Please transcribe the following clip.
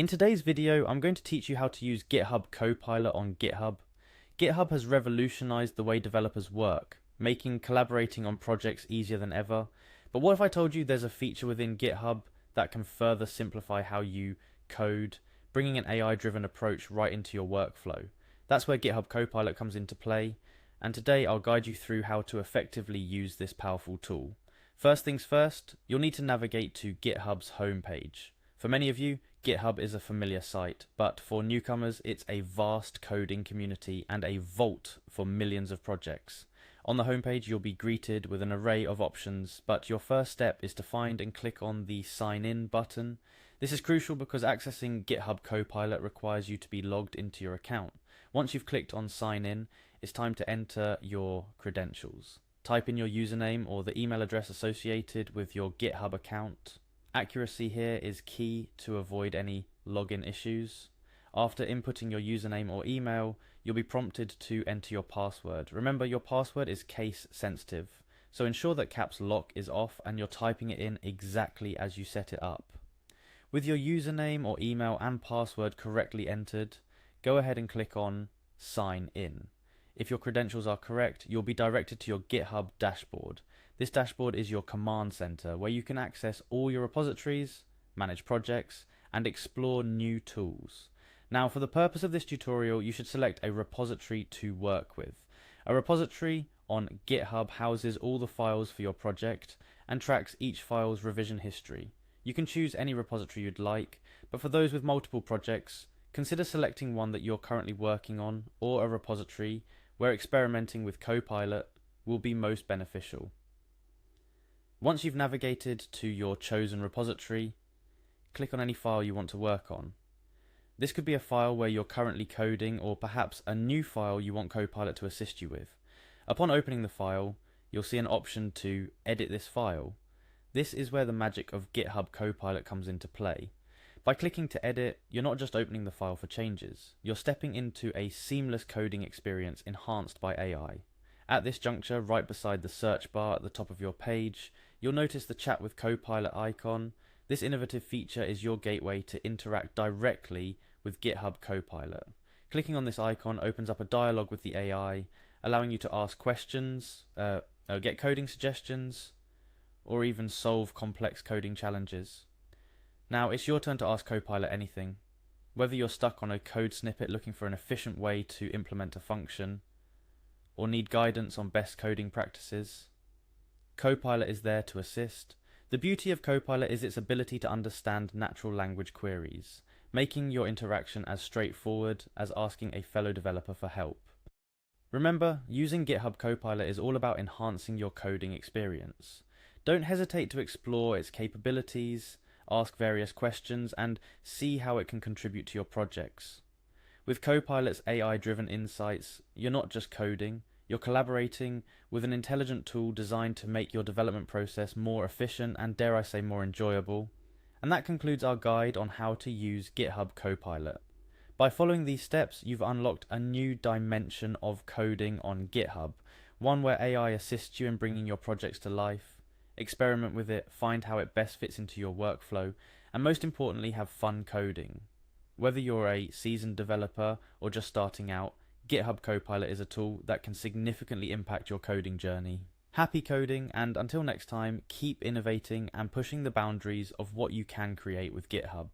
In today's video, I'm going to teach you how to use GitHub Copilot on GitHub. GitHub has revolutionized the way developers work, making collaborating on projects easier than ever. But what if I told you there's a feature within GitHub that can further simplify how you code, bringing an AI-driven approach right into your workflow? That's where GitHub Copilot comes into play, and today I'll guide you through how to effectively use this powerful tool. First things first, you'll need to navigate to GitHub's homepage. For many of you, GitHub is a familiar sight, but for newcomers, it's a vast coding community and a vault for millions of projects. On the homepage, you'll be greeted with an array of options, but your first step is to find and click on the Sign In button. This is crucial because accessing GitHub Copilot requires you to be logged into your account. Once you've clicked on Sign In, it's time to enter your credentials. Type in your username or the email address associated with your GitHub account. Accuracy here is key to avoid any login issues. After inputting your username or email, you'll be prompted to enter your password. Remember, your password is case sensitive, so ensure that caps lock is off and you're typing it in exactly as you set it up. With your username or email and password correctly entered, go ahead and click on Sign In. If your credentials are correct, you'll be directed to your GitHub dashboard. This dashboard is your command center where you can access all your repositories, manage projects, and explore new tools. Now, for the purpose of this tutorial, you should select a repository to work with. A repository on GitHub houses all the files for your project and tracks each file's revision history. You can choose any repository you'd like, but for those with multiple projects, consider selecting one that you're currently working on or a repository where experimenting with Copilot will be most beneficial. Once you've navigated to your chosen repository, click on any file you want to work on. This could be a file where you're currently coding or perhaps a new file you want Copilot to assist you with. Upon opening the file, you'll see an option to edit this file. This is where the magic of GitHub Copilot comes into play. By clicking to edit, you're not just opening the file for changes, you're stepping into a seamless coding experience enhanced by AI. At this juncture, right beside the search bar at the top of your page, you'll notice the Chat with Copilot icon. This innovative feature is your gateway to interact directly with GitHub Copilot. Clicking on this icon opens up a dialogue with the AI, allowing you to ask questions, get coding suggestions, or even solve complex coding challenges. Now it's your turn to ask Copilot anything. Whether you're stuck on a code snippet looking for an efficient way to implement a function, or need guidance on best coding practices, Copilot is there to assist. The beauty of Copilot is its ability to understand natural language queries, making your interaction as straightforward as asking a fellow developer for help. Remember, using GitHub Copilot is all about enhancing your coding experience. Don't hesitate to explore its capabilities, ask various questions, and see how it can contribute to your projects. With Copilot's AI-driven insights, you're not just coding, you're collaborating with an intelligent tool designed to make your development process more efficient and, dare I say, more enjoyable. And that concludes our guide on how to use GitHub Copilot. By following these steps, you've unlocked a new dimension of coding on GitHub, one where AI assists you in bringing your projects to life. Experiment with it, find how it best fits into your workflow, and most importantly, have fun coding. Whether you're a seasoned developer or just starting out, GitHub Copilot is a tool that can significantly impact your coding journey. Happy coding, and until next time, keep innovating and pushing the boundaries of what you can create with GitHub.